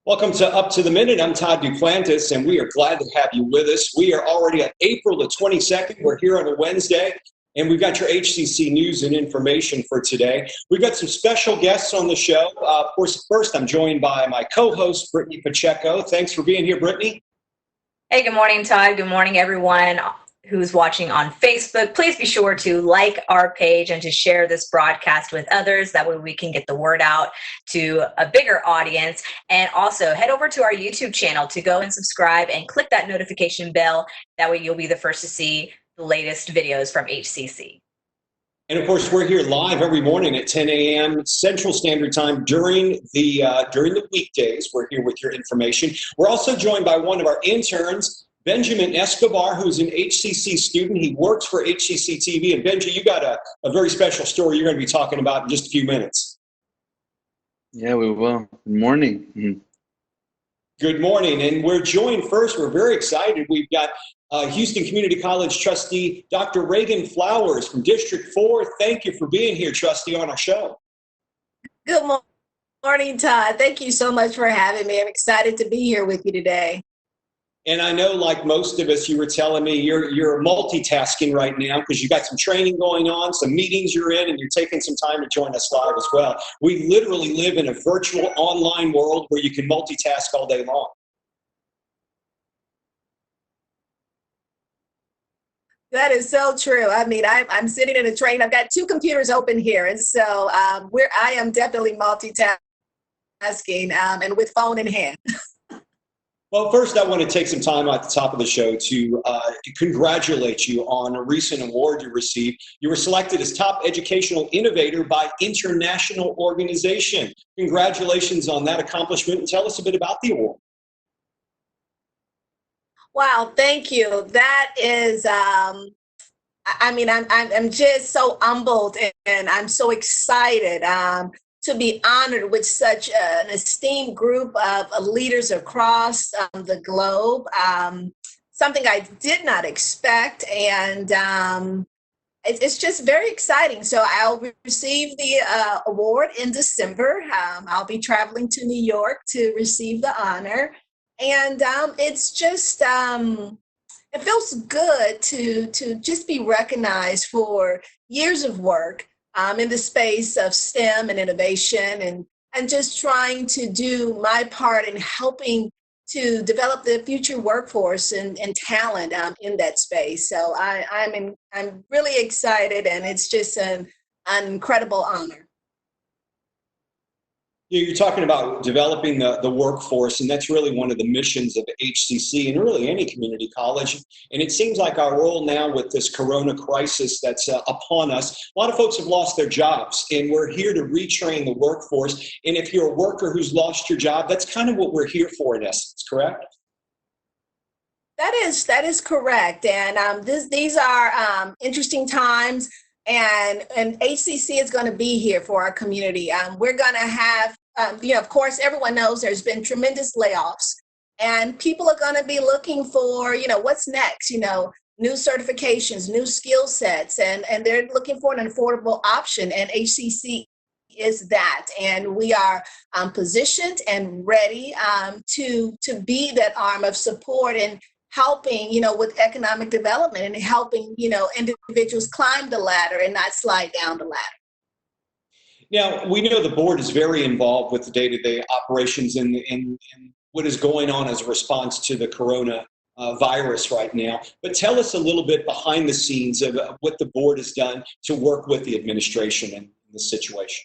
Welcome to Up to the Minute. I'm Todd Duplantis, and we are glad to have you with us. We are already on April the 22nd. We're here on a Wednesday, and we've got your HCC news and information for today. We've got some special guests on the show. Of course, first, I'm joined by my co-host, Brittany Pacheco. Thanks for being here, Brittany. Hey, good morning, Todd. Good morning, everyone who's watching on Facebook. Please be sure to like our page and to share this broadcast with others. That way we can get the word out to a bigger audience. And also head over to our YouTube channel to go and subscribe and click that notification bell. That way you'll be the first to see the latest videos from HCC. And of course, we're here live every morning at 10 a.m. Central Standard Time during the weekdays. We're here with your information. We're also joined by one of our interns, Benjamin Escobar, who's an HCC student. He works for HCCTV. And Benjy, you got a very special story you're going to be talking about in just a few minutes. Yeah, we will. Good morning. Good morning. And we're joined first. We're very excited. We've got Houston Community College Trustee Dr. Reagan Flowers from District 4. Thank you for being here, Trustee, on our show. Good morning, Todd. Thank you so much for having me. I'm excited to be here with you today. And I know, like most of us, you were telling me you're multitasking right now because you got some training going on, some meetings you're in, and you're taking some time to join us live as well. We literally live in a virtual online world where you can multitask all day long. That is so true. I mean, I'm sitting in a train. I've got two computers open here, and so I am definitely multitasking and with phone in hand. Well, first, I want to take some time at the top of the show to congratulate you on a recent award you received. You were selected as Top Educational Innovator by International Organization. Congratulations on that accomplishment, and tell us a bit about the award. Wow, thank you. That is, I mean, I'm just so humbled and I'm so excited to be honored with such an esteemed group of leaders across the globe. Something I did not expect, and it's just very exciting. So I'll receive the award in December. I'll be traveling to New York to receive the honor, and it's just it feels good to just be recognized for years of work in the space of STEM and innovation, and just trying to do my part in helping to develop the future workforce and talent in that space. So I'm really excited, and it's just an incredible honor. You're talking about developing the workforce, and that's really one of the missions of HCC and really any community college. And it seems like our role now with this corona crisis that's upon us, a lot of folks have lost their jobs, and we're here to retrain the workforce. And if you're a worker who's lost your job, that's kind of what we're here for in essence, correct? That is correct. And these are interesting times. And HCC is going to be here for our community. We're going to have, of course, everyone knows there's been tremendous layoffs, and people are going to be looking for, what's next, new certifications, new skill sets, and they're looking for an affordable option, and HCC is that. And we are positioned and ready to be that arm of support and helping, with economic development and helping, individuals climb the ladder and not slide down the ladder. Now, we know the board is very involved with the day-to-day operations and what is going on as a response to the corona virus right now. But tell us a little bit behind the scenes of what the board has done to work with the administration in this situation.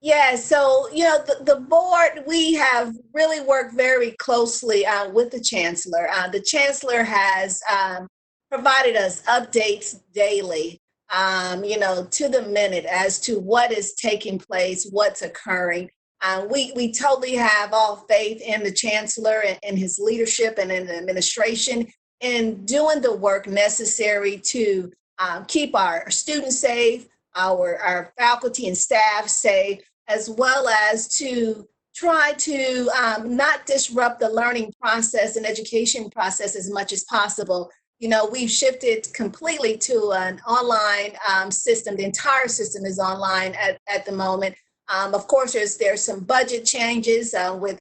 Yeah, so, the board, we have really worked very closely with the chancellor. The chancellor has provided us updates daily, to the minute as to what is taking place, what's occurring. We totally have all faith in the chancellor and his leadership and in the administration in doing the work necessary to keep our students safe, our faculty and staff safe, as well as to try to not disrupt the learning process and education process as much as possible. We've shifted completely to an online system. The entire system is online at the moment. Of course, there's some budget changes with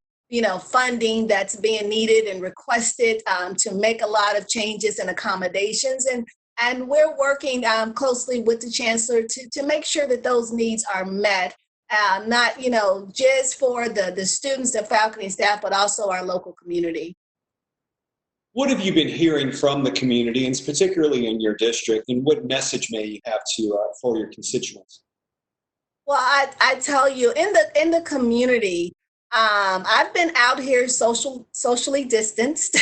funding that's being needed and requested to make a lot of changes and accommodations. And we're working closely with the chancellor to make sure that those needs are met, not, just for the students, the faculty and staff, but also our local community. What have you been hearing from the community, and particularly in your district, and what message may you have for your constituents? Well, I tell you, in the community, I've been out here socially distanced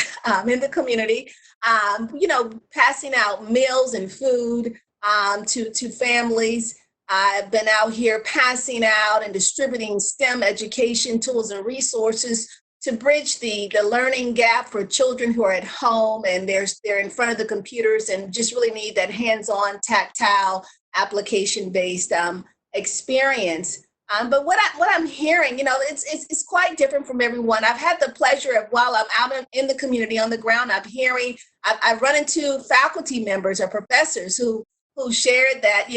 in the community, passing out meals and food to families. I've been out here passing out and distributing STEM education tools and resources to bridge the learning gap for children who are at home and they're in front of the computers and just really need that hands-on, tactile, application-based experience. But what I'm hearing, it's quite different from everyone. I've had the pleasure of, while I'm out in the community on the ground, I've run into faculty members or professors who shared that,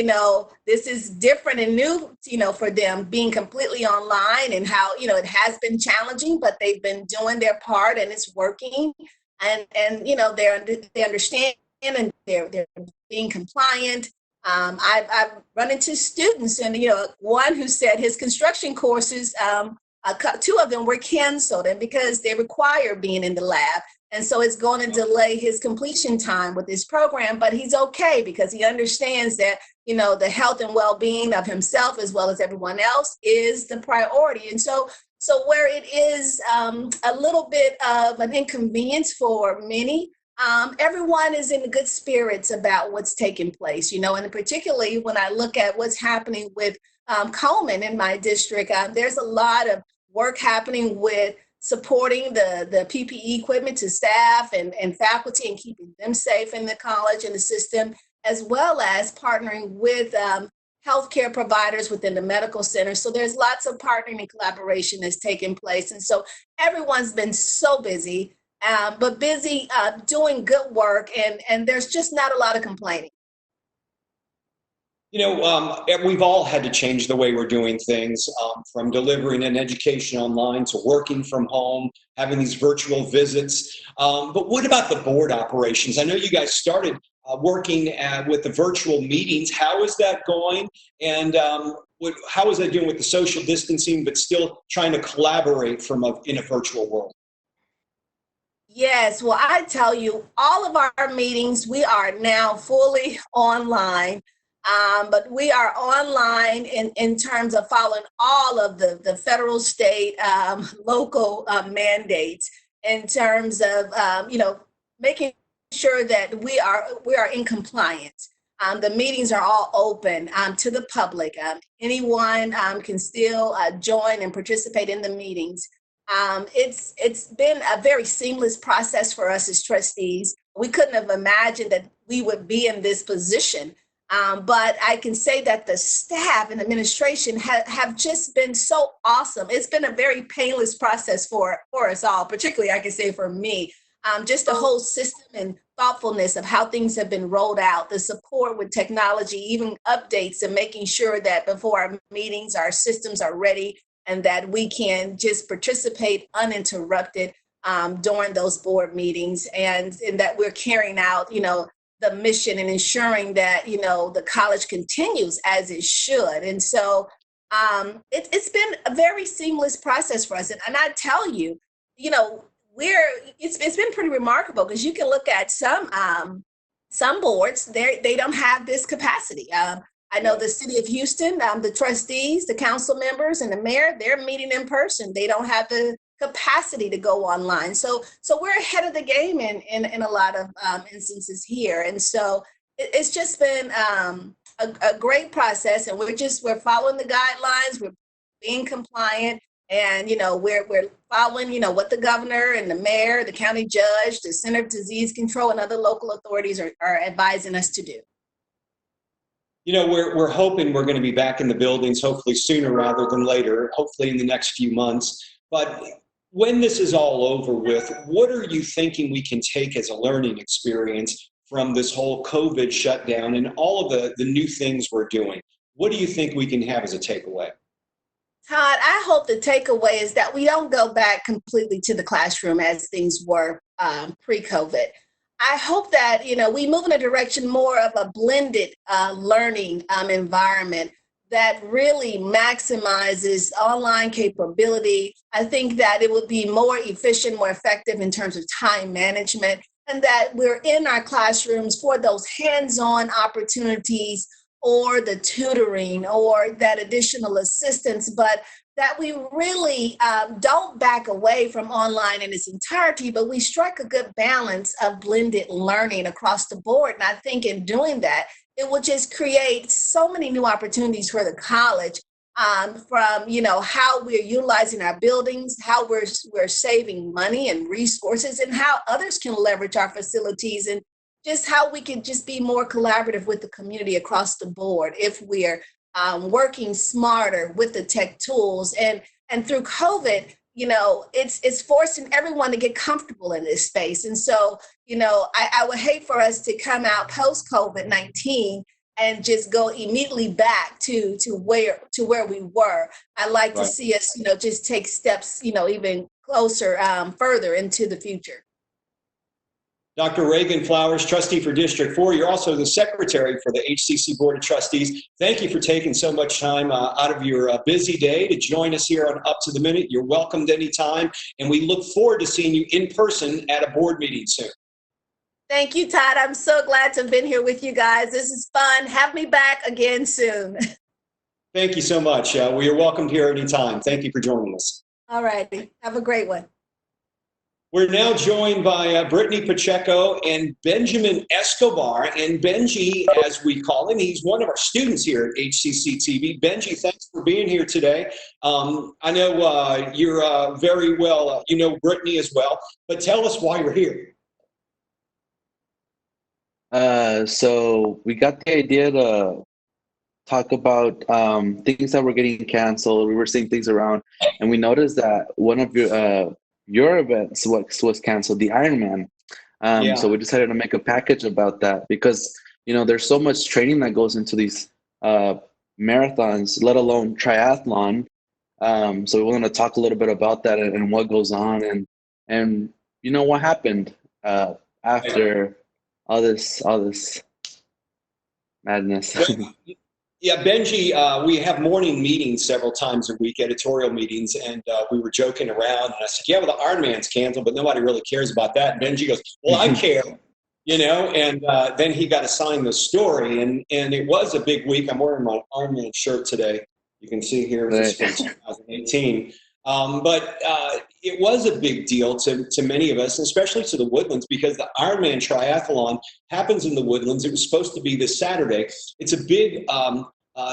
this is different and new, for them being completely online, and how, it has been challenging, but they've been doing their part and it's working. And they understand and they're being compliant. I've run into students, and one who said his construction courses, 2 of them were canceled, and because they require being in the lab, and so it's going to delay his completion time with this program. But he's okay because he understands that the health and well-being of himself as well as everyone else is the priority. And so where it is a little bit of an inconvenience for many, everyone is in good spirits about what's taking place, and particularly when I look at what's happening with Coleman in my district, there's a lot of work happening with supporting the PPE equipment to staff and faculty and keeping them safe in the college and the system, as well as partnering with healthcare providers within the medical center. So there's lots of partnering and collaboration that's taking place. And so everyone's been so busy. But busy doing good work, and there's just not a lot of complaining. We've all had to change the way we're doing things, from delivering an education online to working from home, having these virtual visits. But what about the board operations? I know you guys started working with the virtual meetings. How is that going? And how is that doing with the social distancing, but still trying to collaborate in a virtual world? Yes, well, I tell you, all of our meetings, we are now fully online, but we are online in terms of following all of the federal, state, local mandates, in terms of, making sure that we are in compliance. The meetings are all open to the public. Anyone can still join and participate in the meetings. It's been a very seamless process for us as trustees. We couldn't have imagined that we would be in this position. But I can say that the staff and administration have just been so awesome. It's been a very painless process for us all, particularly I can say for me. Just the whole system and thoughtfulness of how things have been rolled out, the support with technology, even updates, and making sure that before our meetings, our systems are ready, and that we can just participate uninterrupted during those board meetings, and that we're carrying out, the mission and ensuring that, the college continues as it should. And so it's been a very seamless process for us. And I tell you, it's been pretty remarkable, because you can look at some boards, they don't have this capacity. I know the city of Houston, the trustees, the council members, and the mayor, they're meeting in person. They don't have the capacity to go online. So we're ahead of the game in a lot of instances here. And so it's just been a great process, and we're following the guidelines, we're being compliant, and we're following what the governor and the mayor, the county judge, the Center of Disease Control, and other local authorities are advising us to do. We're hoping we're going to be back in the buildings, hopefully sooner rather than later, hopefully in the next few months. But when this is all over with, what are you thinking we can take as a learning experience from this whole COVID shutdown and all of the new things we're doing? What do you think we can have as a takeaway? Todd, I hope the takeaway is that we don't go back completely to the classroom as things were pre-COVID. I hope that, we move in a direction more of a blended learning environment that really maximizes online capability. I think that it would be more efficient, more effective in terms of time management, and that we're in our classrooms for those hands-on opportunities or the tutoring or that additional assistance, but that we really don't back away from online in its entirety, but we strike a good balance of blended learning across the board. And I think in doing that, it will just create so many new opportunities for the college from, how we're utilizing our buildings, how we're saving money and resources, and how others can leverage our facilities, and just how we can just be more collaborative with the community across the board if we're working smarter with the tech tools. And through COVID, it's forcing everyone to get comfortable in this space. And so, I would hate for us to come out post COVID-19 and just go immediately back to where we were. I'd like to see us, just take steps, even closer, further into the future. Dr. Reagan Flowers, trustee for District 4. You're also the secretary for the HCC Board of Trustees. Thank you for taking so much time out of your busy day to join us here on Up to the Minute. You're welcomed anytime, and we look forward to seeing you in person at a board meeting soon. Thank you, Todd. I'm so glad to have been here with you guys. This is fun. Have me back again soon. Thank you so much. We are welcomed here anytime. Thank you for joining us. All righty. Have a great one. We're now joined by Brittany Pacheco and Benjamin Escobar. And Benjy, as we call him, he's one of our students here at HCCTV. Benjy, thanks for being here today. I know you're very well, you know Brittany as well, but tell us why you're here. So we got the idea to talk about things that were getting canceled. We were seeing things around, and we noticed that one of your events was canceled, the Ironman. So we decided to make a package about that because, there's so much training that goes into these marathons, let alone triathlon. So we want to talk a little bit about that and what goes on and what happened after all this madness. Yeah, Benjy, we have morning meetings several times a week, editorial meetings, and we were joking around. And I said, yeah, well, the Ironman's canceled, but nobody really cares about that. And Benjy goes, well, I care, and then he got assigned the story, and it was a big week. I'm wearing my Ironman shirt today. You can see here, this is 2018. But it was a big deal to many of us, especially to the Woodlands, because the Ironman Triathlon happens in the Woodlands. It was supposed to be this Saturday. It's a big,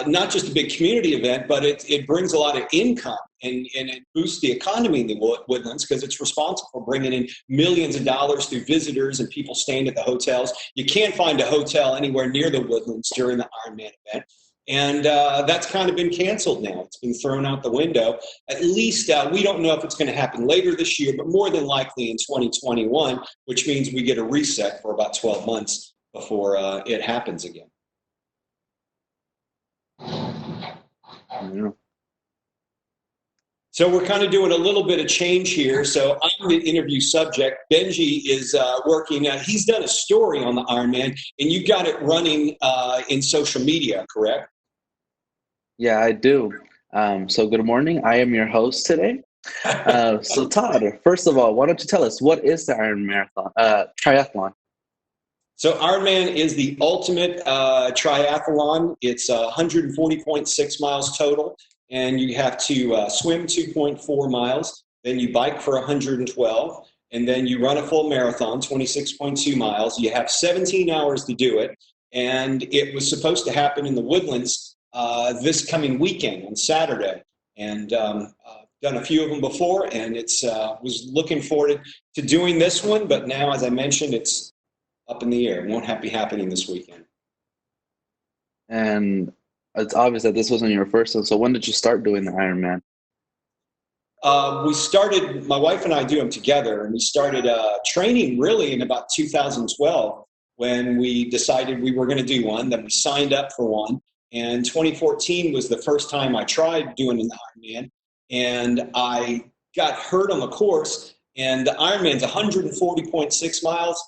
not just a big community event, but it brings a lot of income and it boosts the economy in the Woodlands because it's responsible for bringing in millions of dollars through visitors and people staying at the hotels. You can't find a hotel anywhere near the Woodlands during the Ironman event. And that's kind of been canceled now. It's been thrown out the window. At least we don't know if it's going to happen later this year, but more than likely in 2021, which means we get a reset for about 12 months before it happens again. So we're kind of doing a little bit of change here. So I'm the interview subject. Benjy is working. He's done a story on the Ironman, and you got it running in social media, correct? Yeah, I do. So good morning. I am your host today. So Todd, first of all, why don't you tell us what is the Ironman triathlon? So Ironman is the ultimate triathlon. It's 140.6 miles total, and you have to swim 2.4 miles. Then you bike for 112, and then you run a full marathon, 26.2 miles. You have 17 hours to do it, and it was supposed to happen in the Woodlands this coming weekend on Saturday, and done a few of them before, and it's was looking forward to doing this one, but now, as I mentioned, it's up in the air. It won't be happening this weekend. And it's obvious that this wasn't your first one. So when did you start doing the Ironman? We started, my wife and I do them together, and we started training really in about 2012 when we decided we were going to do one. Then we signed up for one, And 2014 was the first time I tried doing an Ironman, and I got hurt on the course. And the Ironman's 140.6 miles.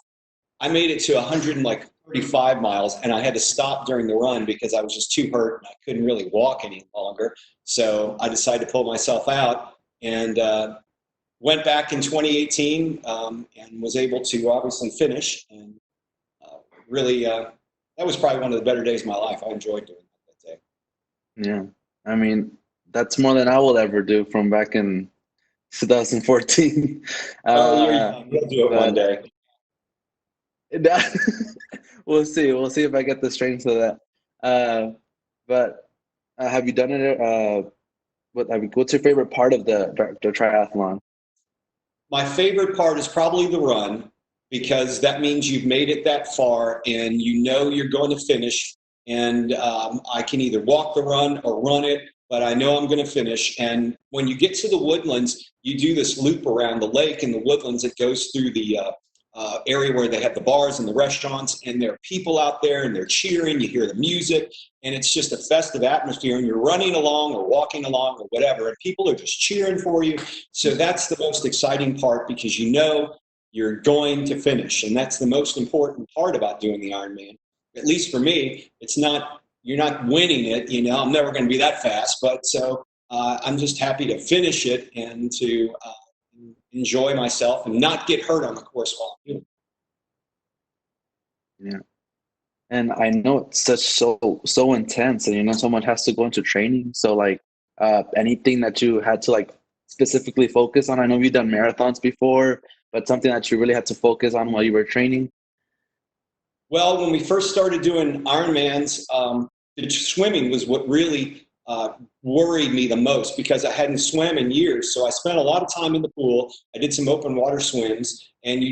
I made it to 135 miles, and I had to stop during the run because I was just too hurt and I couldn't really walk any longer. So I decided to pull myself out, and went back in 2018 and was able to obviously finish. And really, that was probably one of the better days of my life. I enjoyed doing that day. Yeah. I mean, that's more than I will ever do from back in 2014. You'll do it one day. We'll see. We'll see if I get the strength of that. But have you done it? What's your favorite part of the triathlon? My favorite part is probably the run, because that means you've made it that far and you know you're going to finish. And I can either walk the run or run it, but I know I'm going to finish. And when you get to the woodlands, you do this loop around the lake in the woodlands. It goes through the area where they have the bars and the restaurants, and there are people out there and they're cheering. You hear the music, and it's just a festive atmosphere, and you're running along or walking along or whatever, and people are just cheering for you. So that's the most exciting part, because you know you're going to finish, and that's the most important part about doing the Ironman. At least for me, you're not winning it. You know, I'm never going to be that fast, but so I'm just happy to finish it and to enjoy myself and not get hurt on the course while I'm doing it. Yeah. And I know it's so intense, and you know someone has to go into training. So like anything that you had to like specifically focus on. I know you've done marathons before, but something that you really had to focus on while you were training. Well, when we first started doing Ironmans, the swimming was what really worried me the most, because I hadn't swam in years. So I spent a lot of time in the pool. I did some open water swims, and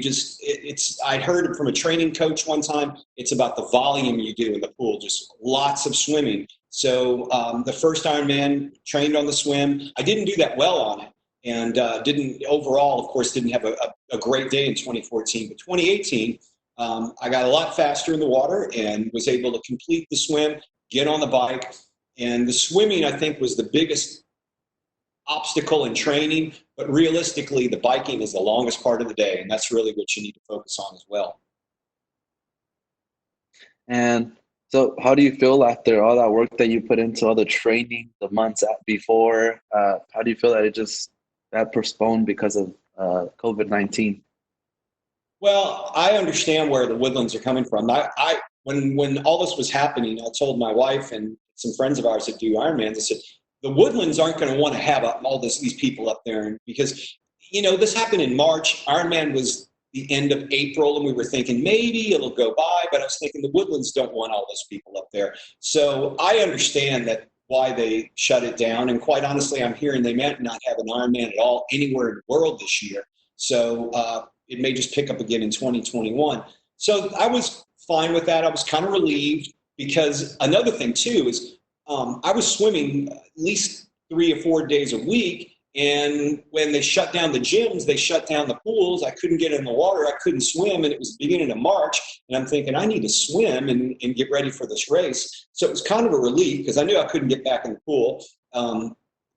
I'd heard from a training coach one time, it's about the volume you do in the pool, just lots of swimming. So the first Ironman, trained on the swim. I didn't do that well on it, and didn't have a great day in 2014. But 2018, I got a lot faster in the water and was able to complete the swim, get on the bike. And the swimming, I think, was the biggest obstacle in training. But realistically, the biking is the longest part of the day, and that's really what you need to focus on as well. And so how do you feel after all that work that you put into all the training, the months before? How do you feel that it just got postponed because of COVID-19? Well, I understand where the woodlands are coming from. When all this was happening, I told my wife and some friends of ours that do Ironmans, I said, the woodlands aren't going to want to have all these people up there, because, you know, this happened in March. Ironman was the end of April, and we were thinking maybe it'll go by, but I was thinking the woodlands don't want all those people up there. So I understand why they shut it down, and quite honestly, I'm hearing they might not have an Ironman at all anywhere in the world this year. So it may just pick up again in 2021. So I was fine with that. I was kind of relieved, because another thing too is I was swimming at least 3 or 4 days a week, and when they shut down the gyms, they shut down the pools. I couldn't get in the water. I couldn't swim, and it was the beginning of March, and I'm thinking I need to swim and get ready for this race. So it was kind of a relief, because I knew I couldn't get back in the pool.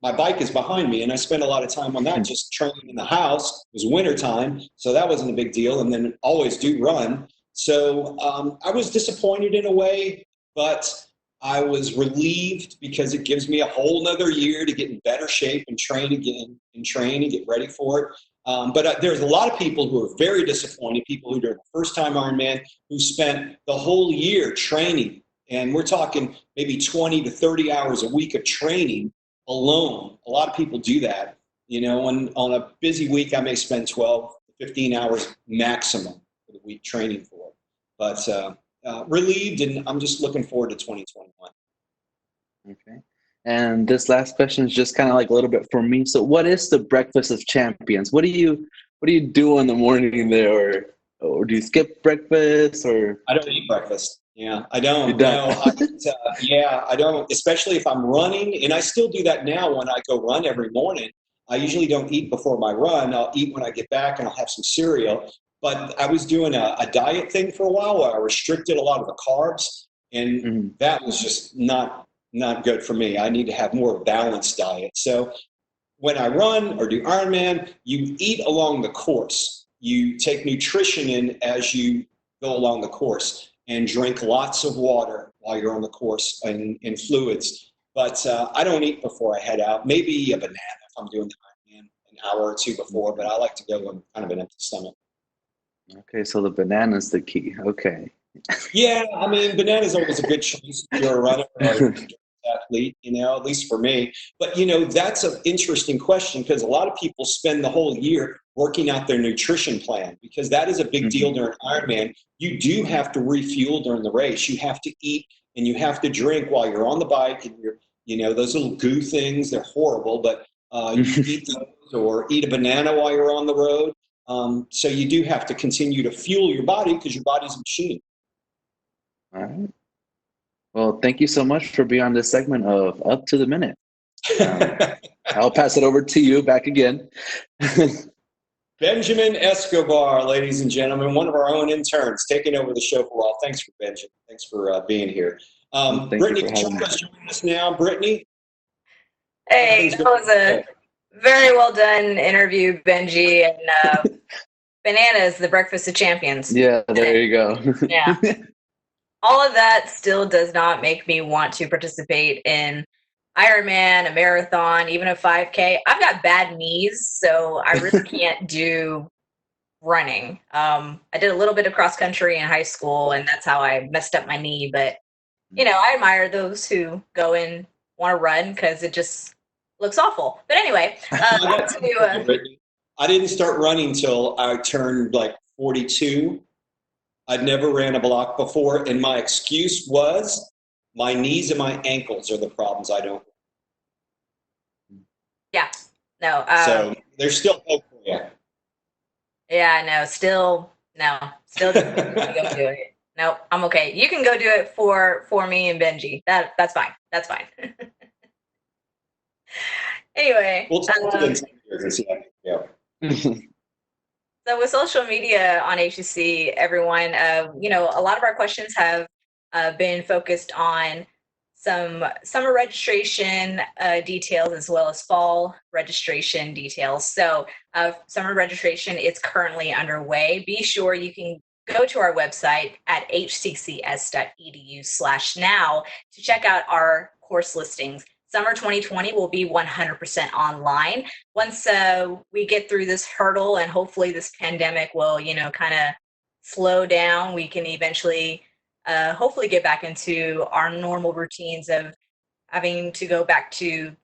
My bike is behind me, and I spent a lot of time on that, just training in the house. It was winter time, so that wasn't a big deal, and then always do run. So I was disappointed in a way, but I was relieved, because it gives me a whole nother year to get in better shape and train again and get ready for it. But there's a lot of people who are very disappointed, people who are doing the first time Ironman, who spent the whole year training. And we're talking maybe 20 to 30 hours a week of training alone. A lot of people do that. You know, on a busy week, I may spend 12 to 15 hours maximum for the week training for it. But relieved, and I'm just looking forward to 2021. Okay. And this last question is just kind of like a little bit for me. So what is the Breakfast of Champions? What do you do in the morning there? Or do you skip breakfast? Or I don't eat breakfast. Yeah, I don't. You don't? No, I don't, especially if I'm running. And I still do that now when I go run every morning. I usually don't eat before my run. I'll eat when I get back, and I'll have some cereal. But I was doing a diet thing for a while where I restricted a lot of the carbs, and that was just not not good for me. I need to have more of a balanced diet. So when I run or do Ironman, you eat along the course. You take nutrition in as you go along the course and drink lots of water while you're on the course and fluids. But I don't eat before I head out. Maybe a banana if I'm doing the Ironman an hour or two before, but I like to go on kind of an empty stomach. Okay, so the banana's the key. Okay. Yeah, I mean, banana's always a good choice if you're a runner or an athlete, at least for me. But, that's an interesting question because a lot of people spend the whole year working out their nutrition plan because that is a big deal during Ironman. You do have to refuel during the race. You have to eat and you have to drink while you're on the bike and those little goo things, they're horrible, but you eat those or eat a banana while you're on the road. So you do have to continue to fuel your body because your body's a machine. All right. Well, thank you so much for being on this segment of Up to the Minute. I'll pass it over to you back again. Benjamin Escobar, ladies and gentlemen, one of our own interns, taking over the show for a while. Thanks for Benjamin. Thanks for being here. Brittany Kachoka's joining us now. Brittany? Hey, that was a very well done interview, Benjy. And banana is the breakfast of champions. Yeah, there you go. Yeah. All of that still does not make me want to participate in Ironman, a marathon, even a 5K. I've got bad knees, so I really can't do running. I did a little bit of cross country in high school, and that's how I messed up my knee. But, I admire those who go and want to run because it just looks awful. But anyway, I didn't start running until I turned like 42. I'd never ran a block before, and my excuse was my knees and my ankles are the problems I don't. Yeah, no. So there's still hope for you. Yeah, no, still go do it. No, I'm okay. You can go do it for me and Benjy. That's fine. That's fine. Anyway. We'll talk to them. Yeah. So with social media on HCC, everyone, a lot of our questions have been focused on some summer registration details as well as fall registration details. So summer registration is currently underway. Be sure you can go to our website at hccs.edu/now to check out our course listings. Summer 2020 will be 100% online. Once we get through this hurdle and hopefully this pandemic will, kind of slow down, we can eventually hopefully get back into our normal routines of having to go back to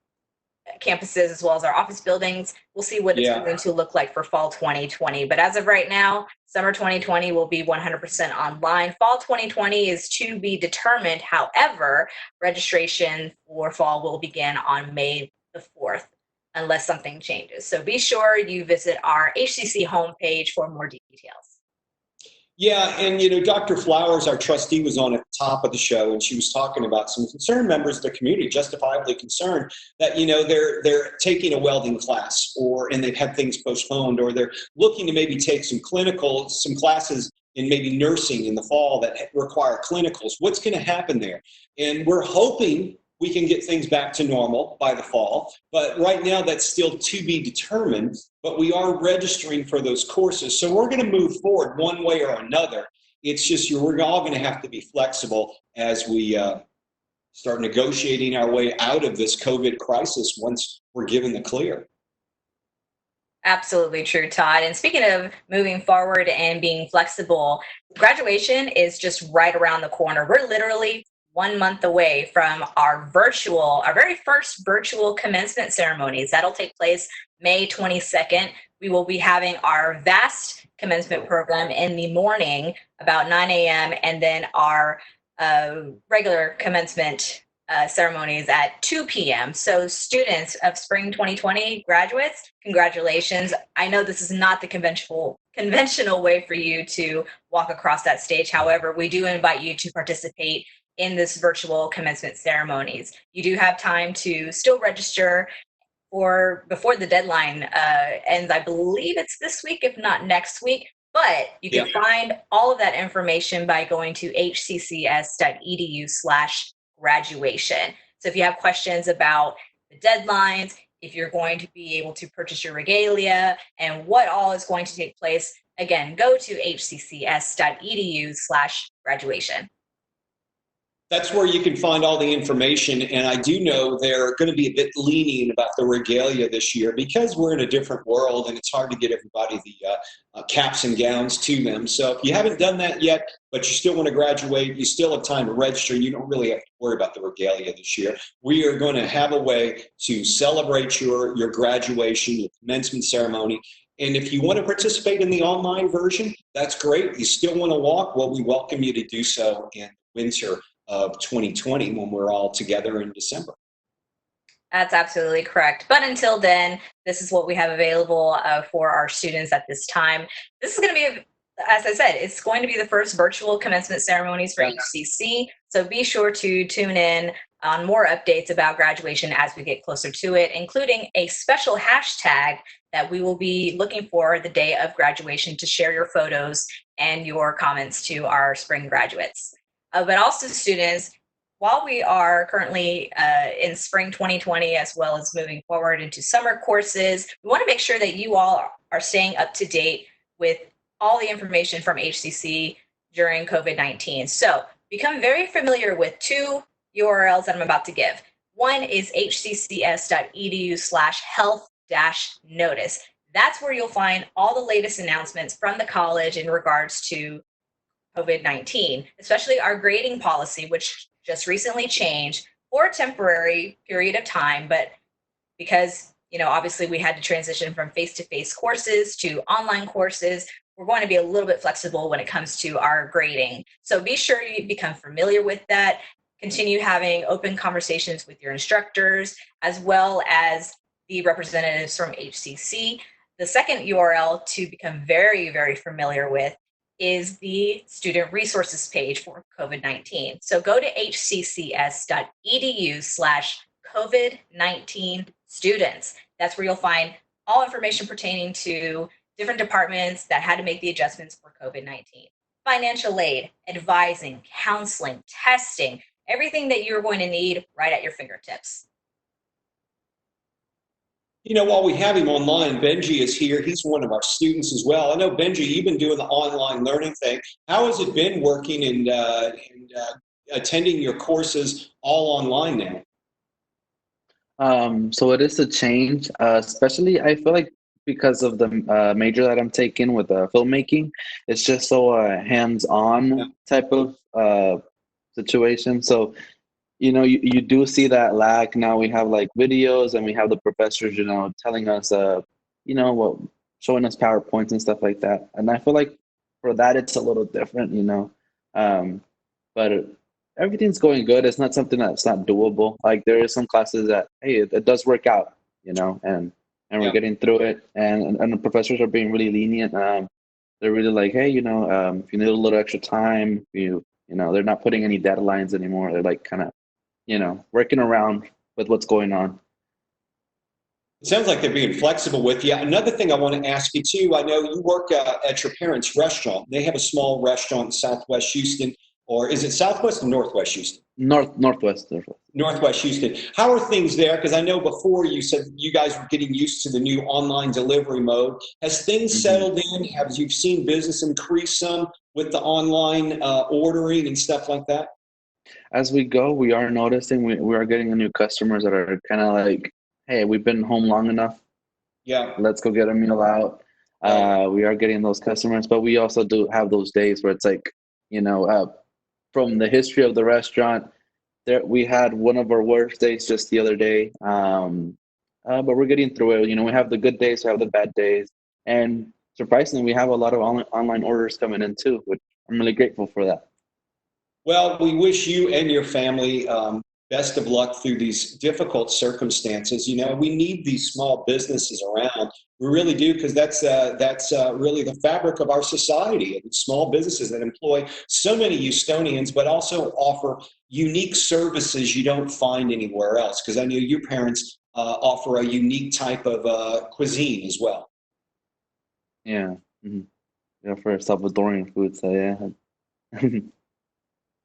campuses as well as our office buildings. We'll see what it's going to look like for fall 2020. But as of right now, summer 2020 will be 100% online. Fall 2020 is to be determined. However, registration for fall will begin on May the 4th, unless something changes. So be sure you visit our HCC homepage for more details. Yeah, and Dr. Flowers, our trustee, was on at the top of the show, and she was talking about some concerned members of the community, justifiably concerned that they're taking a welding class, and they've had things postponed, or they're looking to maybe take some classes in maybe nursing in the fall that require clinicals. What's going to happen there? And we're hoping we can get things back to normal by the fall. But right now, that's still to be determined. But we are registering for those courses. So we're going to move forward one way or another. It's just we're all going to have to be flexible as we start negotiating our way out of this COVID crisis once we're given the clear. Absolutely true, Todd. And speaking of moving forward and being flexible, graduation is just right around the corner. We're literally 1 month away from our very first virtual commencement ceremonies. That'll take place May 22nd. We will be having our vast commencement program in the morning about 9 a.m. and then our regular commencement ceremonies at 2 p.m. So students of spring 2020 graduates, congratulations. I know this is not the conventional way for you to walk across that stage. However, we do invite you to participate in this virtual commencement ceremonies. You do have time to still register before the deadline ends. I believe it's this week, if not next week, but you can find all of that information by going to hccs.edu/graduation. So if you have questions about the deadlines, if you're going to be able to purchase your regalia, and what all is going to take place, again, go to hccs.edu/graduation. That's where you can find all the information. And I do know they're going to be a bit lenient about the regalia this year because we're in a different world and it's hard to get everybody the caps and gowns to them. So if you haven't done that yet, but you still want to graduate, you still have time to register. You don't really have to worry about the regalia this year. We are going to have a way to celebrate your graduation, your commencement ceremony. And if you want to participate in the online version, that's great. You still want to walk? Well, we welcome you to do so in winter of 2020 when we're all together in December. That's absolutely correct. But until then, this is what we have available for our students at this time. This is going to be, as I said, it's going to be the first virtual commencement ceremonies for HCC. So be sure to tune in on more updates about graduation as we get closer to it, including a special hashtag that we will be looking for the day of graduation to share your photos and your comments to our spring graduates. But also students, while we are currently in spring 2020, as well as moving forward into summer courses, we want to make sure that you all are staying up to date with all the information from HCC during COVID-19. So become very familiar with two URLs that I'm about to give. One is hccs.edu/health-notice. That's where you'll find all the latest announcements from the college in regards to COVID-19, especially our grading policy, which just recently changed for a temporary period of time, but because, obviously we had to transition from face-to-face courses to online courses, we're going to be a little bit flexible when it comes to our grading. So be sure you become familiar with that, continue having open conversations with your instructors, as well as the representatives from HCC. The second URL to become very, very familiar with is the student resources page for COVID-19. So go to hccs.edu/COVID-19 students. That's where you'll find all information pertaining to different departments that had to make the adjustments for COVID-19. Financial aid, advising, counseling, testing, everything that you're going to need right at your fingertips. While we have him online, Benjy is here. He's one of our students as well. I know, Benjy, you've been doing the online learning thing. How has it been working and attending your courses all online now? So it is a change, especially I feel like because of the major that I'm taking with filmmaking. It's just so hands-on type of situation. So you do see that lag. Now we have like videos and we have the professors, telling us, showing us PowerPoints and stuff like that. And I feel like for that, it's a little different, but everything's going good. It's not something that's not doable. Like there is some classes that, hey, it does work out, and we're getting through it. And the professors are being really lenient. They're really like, hey, if you need a little extra time, they're not putting any deadlines anymore. They're like kind of, working around with what's going on. It sounds like they're being flexible with you. Another thing I want to ask you too, I know you work at your parents' restaurant. They have a small restaurant in Southwest Houston, or is it Southwest or Northwest Houston? Northwest. Northwest Houston. How are things there? Because I know before you said you guys were getting used to the new online delivery mode. Has things settled in? Have you seen business increase some with the online ordering and stuff like that? As we go, we are noticing we are getting new customers that are kind of like, hey, we've been home long enough. Yeah. Let's go get a meal out. We are getting those customers, but we also do have those days where it's like, from the history of the restaurant, we had one of our worst days just the other day. But we're getting through it. We have the good days, we have the bad days. And surprisingly, we have a lot of online orders coming in too, which I'm really grateful for that. Well, we wish you and your family best of luck through these difficult circumstances. We need these small businesses around. We really do, because that's really the fabric of our society. And small businesses that employ so many Houstonians, but also offer unique services you don't find anywhere else. Because I know your parents offer a unique type of cuisine as well. Yeah. Mm-hmm. For Salvadorian food. So yeah.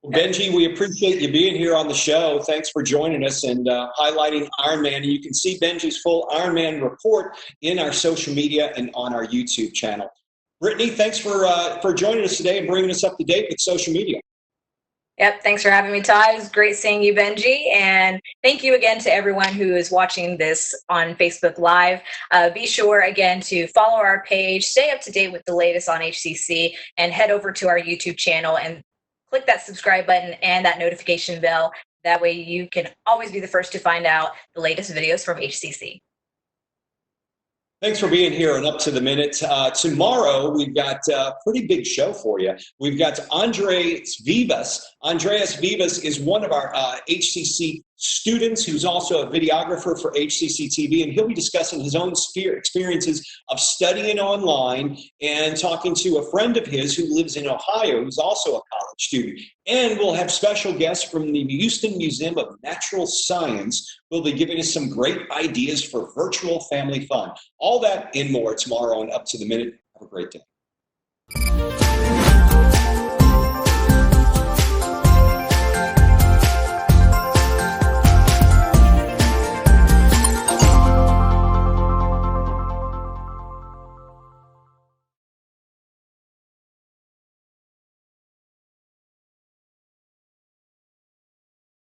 Well, Benjy, we appreciate you being here on the show. Thanks for joining us and highlighting Ironman. And you can see Benjy's full Ironman report in our social media and on our YouTube channel. Brittany, thanks for joining us today and bringing us up to date with social media. Yep, thanks for having me, Todd. It was great seeing you, Benjy. And thank you again to everyone who is watching this on Facebook Live. Be sure, again, to follow our page, stay up to date with the latest on HCC, and head over to our YouTube channel and click that subscribe button and that notification bell. That way you can always be the first to find out the latest videos from HCC. Thanks for being here and up to the minute. Tomorrow, we've got a pretty big show for you. We've got Andreas Vivas. Andreas Vivas is one of our HCC students who's also a videographer for HCCTV, and he'll be discussing his own experiences of studying online and talking to a friend of his who lives in Ohio, who's also a college student. And we'll have special guests from the Houston Museum of Natural Science who will be giving us some great ideas for virtual family fun. All that and more tomorrow on Up to the Minute. Have a great day.